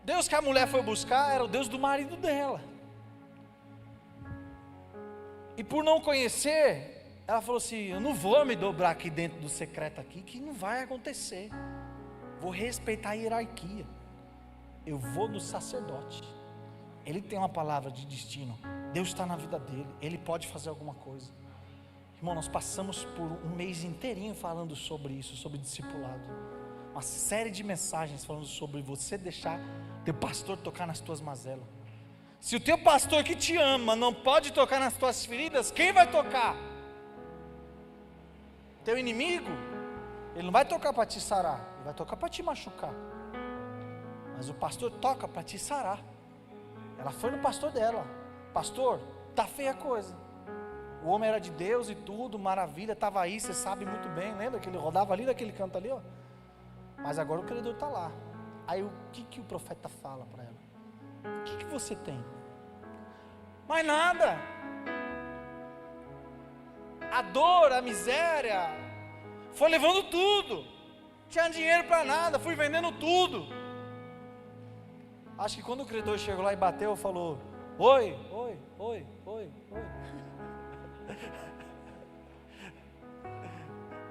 Deus que a mulher foi buscar era o Deus do marido dela. E por não conhecer, ela falou assim: eu não vou me dobrar aqui dentro do secreto aqui, que não vai acontecer. Vou respeitar a hierarquia. Eu vou no sacerdote. Ele tem uma palavra de destino. Deus está na vida dele. Ele pode fazer alguma coisa. Irmão, nós passamos por um mês inteirinho falando sobre isso, sobre discipulado. Uma série de mensagens falando sobre você deixar teu pastor tocar nas tuas mazelas. Se o teu pastor que te ama não pode tocar nas tuas feridas, quem vai tocar? Teu inimigo? Ele não vai tocar para te sarar, ele vai tocar para te machucar. Mas o pastor toca para te sarar. Ela foi no pastor dela: pastor, tá feia a coisa. O homem era de Deus e tudo, maravilha, estava aí, você sabe muito bem, lembra que ele rodava ali daquele canto ali, ó. Mas agora o credor está lá. Aí o que o profeta fala para ela? O que você tem? Mais nada. A dor, a miséria foi levando tudo. Não tinha dinheiro para nada, fui vendendo tudo. Acho que quando o credor chegou lá e bateu, falou: oi.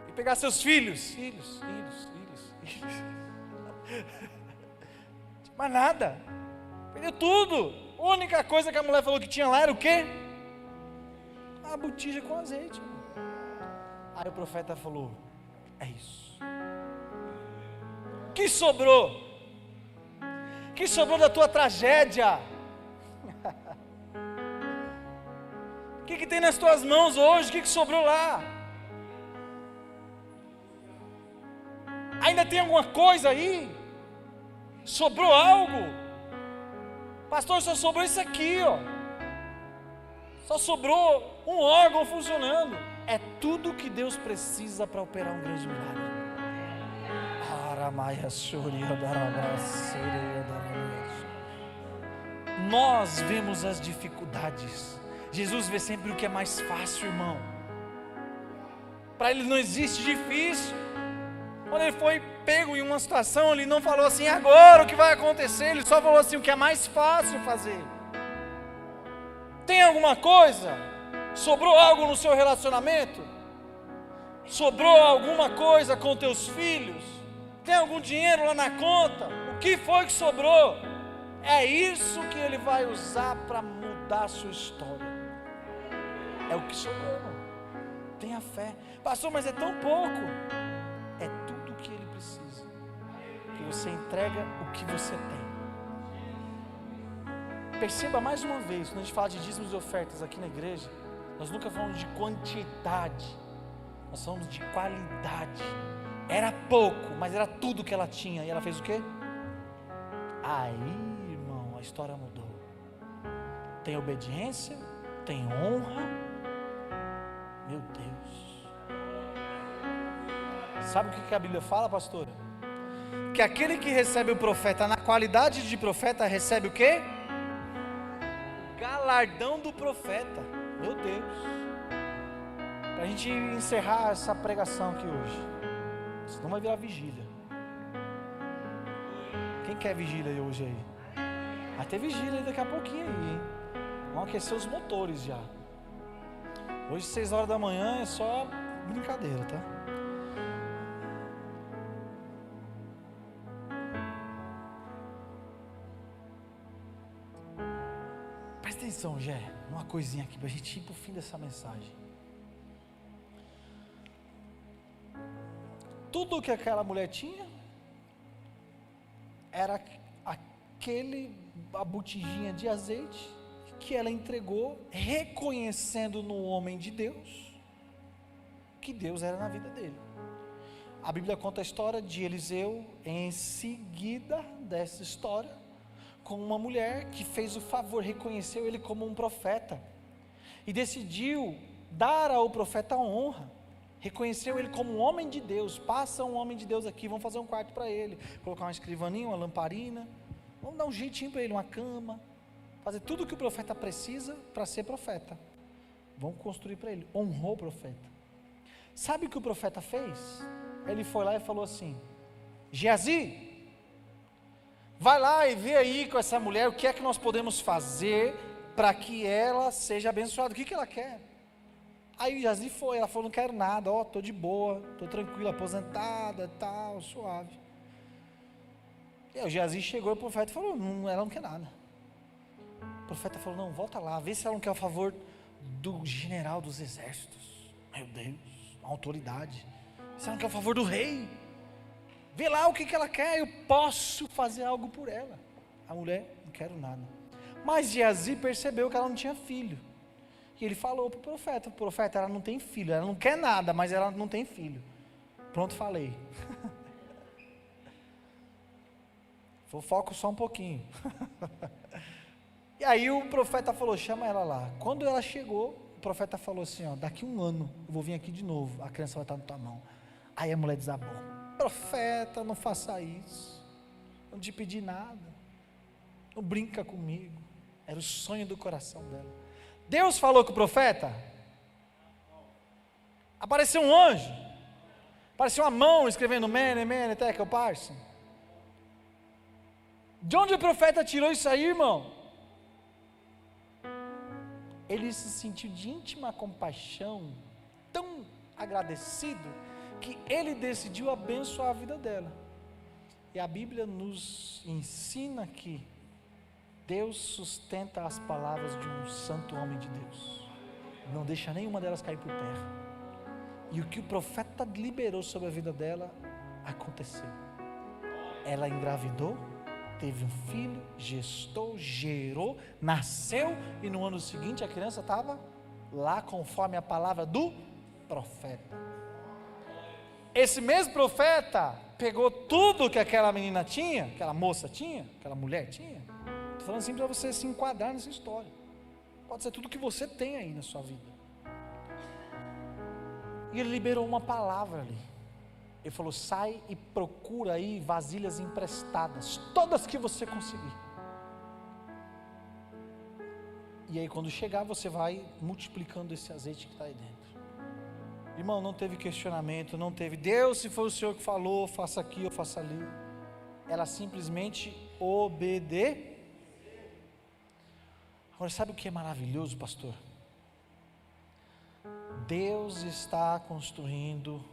E pegar seus filhos. Mas nada, perdeu tudo. A única coisa que a mulher falou que tinha lá era o quê? A botija com azeite. Aí o profeta falou: é isso. Que sobrou? Que sobrou da tua tragédia? O que tem nas tuas mãos hoje? O que sobrou lá? Ainda tem alguma coisa aí? Sobrou algo? Pastor, só sobrou isso aqui, ó. Só sobrou um órgão funcionando. É tudo que Deus precisa para operar um grande milagre. Nós vemos as dificuldades. Jesus vê sempre o que é mais fácil, irmão. Para ele não existe difícil. Quando ele foi pego em uma situação, ele não falou assim: agora o que vai acontecer? Ele só falou assim: o que é mais fácil fazer. Tem alguma coisa? Sobrou algo no seu relacionamento? Sobrou alguma coisa com teus filhos? Tem algum dinheiro lá na conta? O que foi que sobrou? É isso que ele vai usar para mudar a sua história. É o que sobrou, irmão. Tenha fé. Pastor, mas é tão pouco. É tudo o que ele precisa. Que você entrega o que você tem. Perceba mais uma vez, quando a gente fala de dízimos e ofertas aqui na igreja, nós nunca falamos de quantidade, nós falamos de qualidade. Era pouco, mas era tudo que ela tinha. E ela fez o quê? Aí, irmão, a história mudou. Tem obediência, tem honra. Meu Deus. Sabe o que a Bíblia fala, pastora? Que aquele que recebe o profeta na qualidade de profeta, recebe o quê? Galardão do profeta. Meu Deus. Para a gente encerrar essa pregação aqui hoje, senão vai virar vigília. Quem quer vigília aí hoje aí? Vai ter vigília aí daqui a pouquinho aí, hein? Vão aquecer os motores já. Hoje 6 horas da manhã é só brincadeira, tá? Presta atenção, Gé, uma coisinha aqui para a gente ir para o fim dessa mensagem. Tudo que aquela mulher tinha era a botijinha de azeite que ela entregou, reconhecendo no homem de Deus que Deus era na vida dele. A Bíblia conta a história de Eliseu em seguida dessa história, com uma mulher que fez o favor, reconheceu ele como um profeta. e decidiu dar ao profeta honra. Reconheceu ele como um homem de Deus. Passa um homem de Deus aqui, vamos fazer um quarto para ele, colocar uma escrivaninha, uma lamparina, vamos dar um jeitinho para ele, uma cama, fazer tudo o que o profeta precisa para ser profeta. Vamos construir para ele. Honrou o profeta. Sabe o que o profeta fez? Ele foi lá e falou assim: Geazi, vai lá e vê aí com essa mulher o que é que nós podemos fazer para que ela seja abençoada. O que ela quer? Aí Geazi foi, ela falou: não quero nada, estou de boa, estou tranquila, aposentada, tal, suave. E aí o Geazi chegou e o profeta falou: não, ela não quer nada. O profeta falou: não, volta lá, vê se ela não quer o favor do general dos exércitos. Meu Deus, uma autoridade. Se ela não quer o favor do rei, vê lá o que ela quer, eu posso fazer algo por ela. A mulher: não quero nada. Mas Geazi percebeu que ela não tinha filho. E ele falou para o profeta: ela não tem filho, ela não quer nada, mas ela não tem filho. Pronto, falei. Foco só um pouquinho. E aí o profeta falou: chama ela lá. Quando ela chegou, o profeta falou assim: ó, daqui 1 ano eu vou vir aqui de novo, a criança vai estar na tua mão. Aí a mulher desabou: profeta, não faça isso, não te pedi nada, não brinca comigo. Era o sonho do coração dela. Deus falou com o profeta, apareceu um anjo, apareceu uma mão escrevendo Mene, Mene, Tekel, Parsin. De onde o profeta tirou isso aí, irmão? Ele se sentiu de íntima compaixão, tão agradecido, que ele decidiu abençoar a vida dela. E a Bíblia nos ensina que Deus sustenta as palavras de um santo homem de Deus, não deixa nenhuma delas cair por terra. E o que o profeta liberou sobre a vida dela, aconteceu. Ela engravidou, teve um filho, gestou, gerou, nasceu, e no ano seguinte a criança estava lá conforme a palavra do profeta. Esse mesmo profeta pegou tudo que aquela menina tinha, aquela moça tinha, aquela mulher tinha. Estou falando assim para você se enquadrar nessa história. Pode ser tudo que você tem aí na sua vida. E ele liberou uma palavra ali. Ele falou: sai e procura aí vasilhas emprestadas, todas que você conseguir. E aí quando chegar você vai multiplicando esse azeite que está aí dentro. Irmão, não teve questionamento, não teve Deus, se foi o Senhor que falou, faça aqui ou faça ali. Ela simplesmente obedeceu. Agora, sabe o que é maravilhoso, pastor? Deus está construindo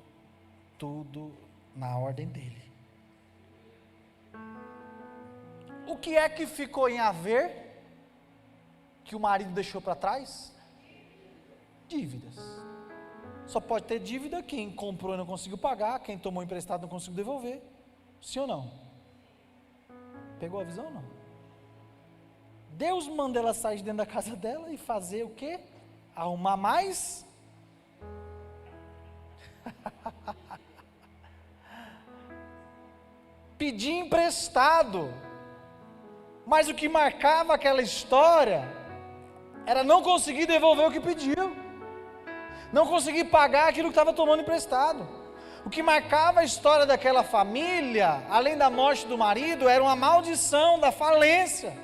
tudo na ordem dele. O que é que ficou em haver, que o marido deixou para trás? Dívidas. Só pode ter dívida quem comprou e não conseguiu pagar, quem tomou emprestado não conseguiu devolver. Sim ou não? Pegou a visão ou não? Deus manda ela sair de dentro da casa dela e fazer o quê? Arrumar mais? Pedir emprestado. Mas o que marcava aquela história era não conseguir devolver o que pediu, não conseguir pagar aquilo que estava tomando emprestado. O que marcava a história daquela família, além da morte do marido, era uma maldição da falência.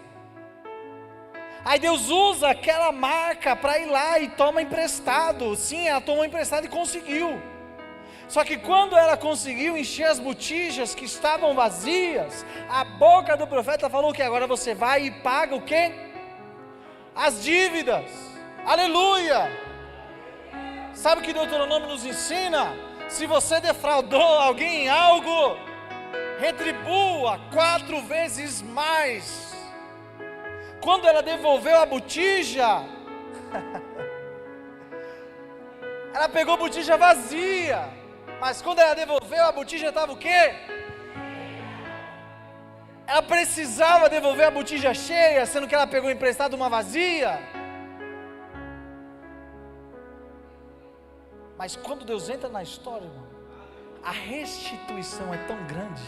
Aí Deus usa aquela marca para ir lá e toma emprestado. Sim, ela tomou emprestado e conseguiu. Só que quando ela conseguiu encher as botijas que estavam vazias, a boca do profeta falou que agora você vai e paga o quê? As dívidas. Aleluia! Sabe o que Deuteronômio nos ensina? Se você defraudou alguém em algo, retribua 4 vezes mais. Quando ela devolveu a botija, ela pegou a botija vazia, mas quando ela devolveu a botija estava o quê? Ela precisava devolver a botija cheia, sendo que ela pegou emprestado uma vazia. Mas quando Deus entra na história, irmão, a restituição é tão grande,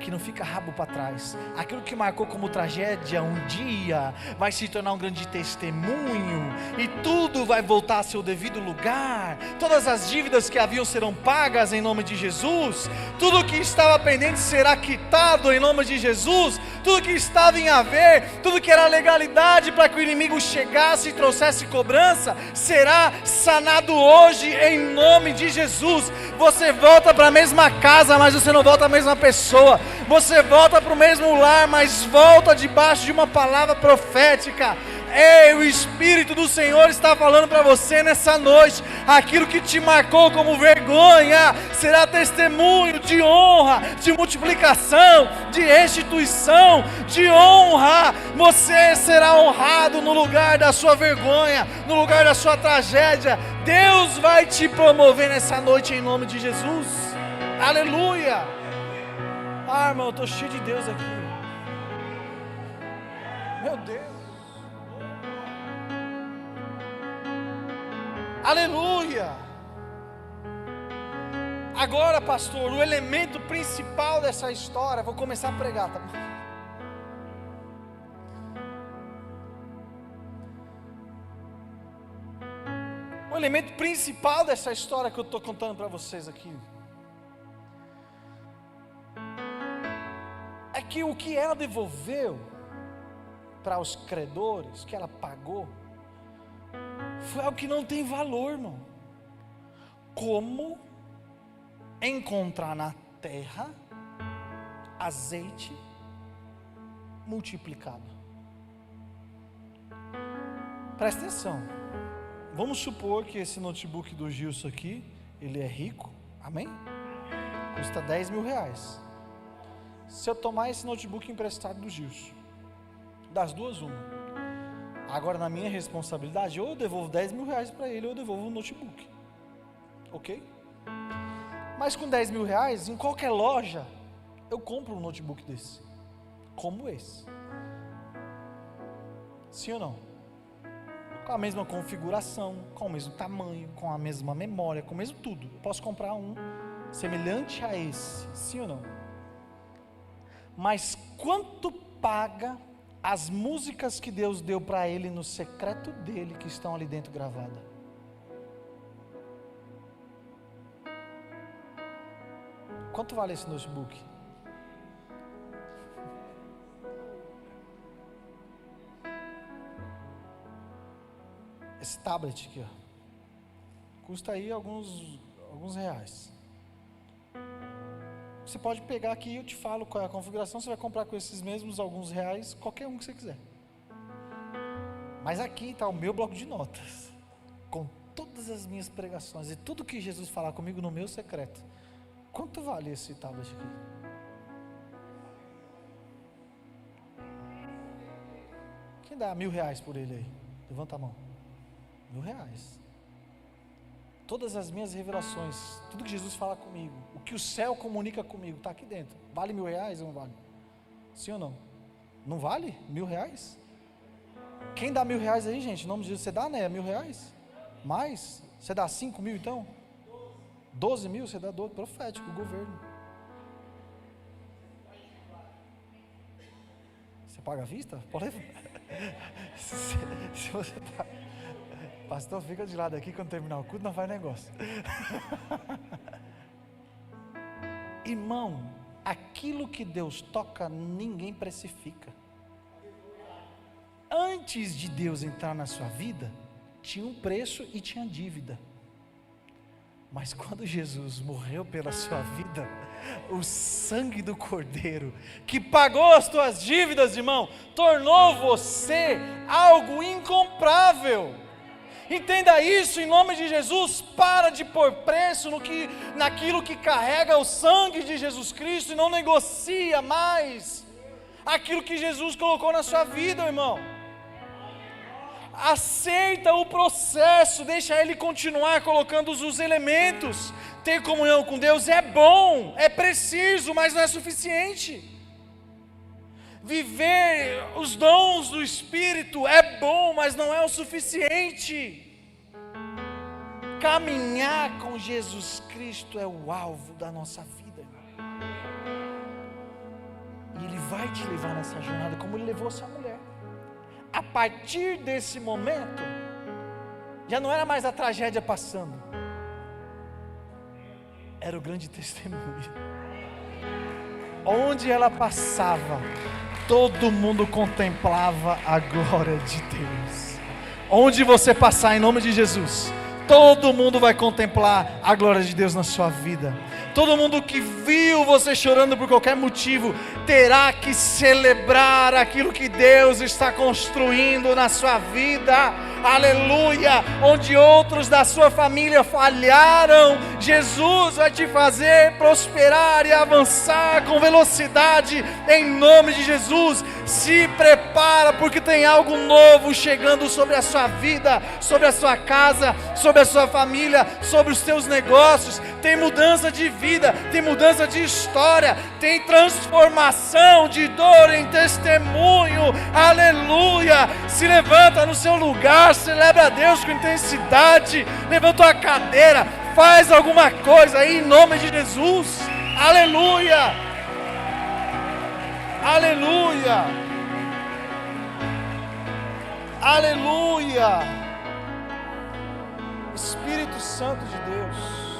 que não fica rabo para trás. Aquilo que marcou como tragédia um dia vai se tornar um grande testemunho, e tudo vai voltar ao seu devido lugar. Todas as dívidas que haviam serão pagas em nome de Jesus. Tudo que estava pendente será quitado em nome de Jesus. Tudo que estava em haver, tudo que era legalidade para que o inimigo chegasse e trouxesse cobrança, será sanado hoje em nome de Jesus. Você volta para a mesma casa, mas você não volta a mesma pessoa. Você volta para o mesmo lar, mas volta debaixo de uma palavra profética. Ei, o Espírito do Senhor está falando para você nessa noite. Aquilo que te marcou como vergonha será testemunho de honra, de multiplicação, de restituição, de honra. Você será honrado no lugar da sua vergonha, no lugar da sua tragédia. Deus vai te promover nessa noite em nome de Jesus. Aleluia. Ah, irmão, eu estou cheio de Deus aqui. Meu Deus. Aleluia. Agora, pastor, o elemento principal dessa história, vou começar a pregar, tá bom? O elemento principal dessa história que eu estou contando para vocês aqui é que o que ela devolveu para os credores, que ela pagou, foi algo que não tem valor, irmão. Como encontrar na terra azeite multiplicado? Presta atenção. Vamos supor que esse notebook do Gilson aqui, ele é rico, amém? Custa 10 mil reais. Se eu tomar esse notebook emprestado do Gilson, das duas uma. Agora, na minha responsabilidade, ou eu devolvo 10 mil reais para ele, ou eu devolvo o notebook. Ok? Mas com 10 mil reais, em qualquer loja, eu compro um notebook desse. Como esse. Sim ou não? Com a mesma configuração, com o mesmo tamanho, com a mesma memória, com o mesmo tudo. Eu posso comprar um semelhante a esse. Sim ou não? Mas quanto paga as músicas que Deus deu para ele no secreto dele, que estão ali dentro gravadas? Quanto vale esse notebook? Esse tablet aqui, ó, custa aí alguns reais. Você pode pegar aqui e eu te falo qual é a configuração. Você vai comprar com esses mesmos alguns reais, qualquer um que você quiser. Mas aqui está o meu bloco de notas, com todas as minhas pregações e tudo que Jesus falar comigo no meu secreto. Quanto vale esse tablet aqui? Quem dá 1.000 reais por ele aí? Levanta a mão. 1.000 reais. Todas as minhas revelações, tudo que Jesus fala comigo, o que o céu comunica comigo, está aqui dentro. Vale 1.000 reais ou não vale? Sim ou não? Não vale 1.000 reais? Quem dá 1.000 reais aí, gente? Em nome de Jesus, você dá, né? 1.000 reais? Mais? Você dá 5 mil então? 12 mil? Você dá 12, profético, o governo. Você paga à vista? Pode levar. Se você tá... Pastor, fica de lado aqui, quando terminar o culto não faz negócio. Irmão, aquilo que Deus toca, ninguém precifica. Antes de Deus entrar na sua vida, tinha um preço e tinha dívida. Mas quando Jesus morreu pela sua vida, o sangue do Cordeiro, que pagou as tuas dívidas, irmão, tornou você algo incomprável. Entenda isso em nome de Jesus. Para de pôr preço naquilo que carrega o sangue de Jesus Cristo, e não negocia mais aquilo que Jesus colocou na sua vida, irmão. Aceita o processo, deixa Ele continuar colocando os elementos. Ter comunhão com Deus é bom, é preciso, mas não é suficiente. Viver os dons do Espírito é bom, mas não é o suficiente. Caminhar com Jesus Cristo é o alvo da nossa vida. vai te levar nessa jornada, como Ele levou essa mulher. A partir desse momento, já não era mais a tragédia passando, era o grande testemunho. Onde ela passava, todo mundo contemplava a glória de Deus. Onde você passar, em nome de Jesus, todo mundo vai contemplar a glória de Deus na sua vida. Todo mundo que viu você chorando por qualquer motivo, terá que celebrar aquilo que Deus está construindo na sua vida. Aleluia! Onde outros da sua família falharam, Jesus vai te fazer prosperar e avançar com velocidade, em nome de Jesus. Se prepara, porque tem algo novo chegando sobre a sua vida, sobre a sua casa, sobre a sua família, sobre os teus negócios. Tem mudança de vida, tem mudança de história, tem transformação de dor em testemunho. Aleluia! Se levanta no seu lugar, celebra a Deus com intensidade, levanta a cadeira, faz alguma coisa aí em nome de Jesus. Aleluia! Aleluia! Aleluia! Espírito Santo de Deus.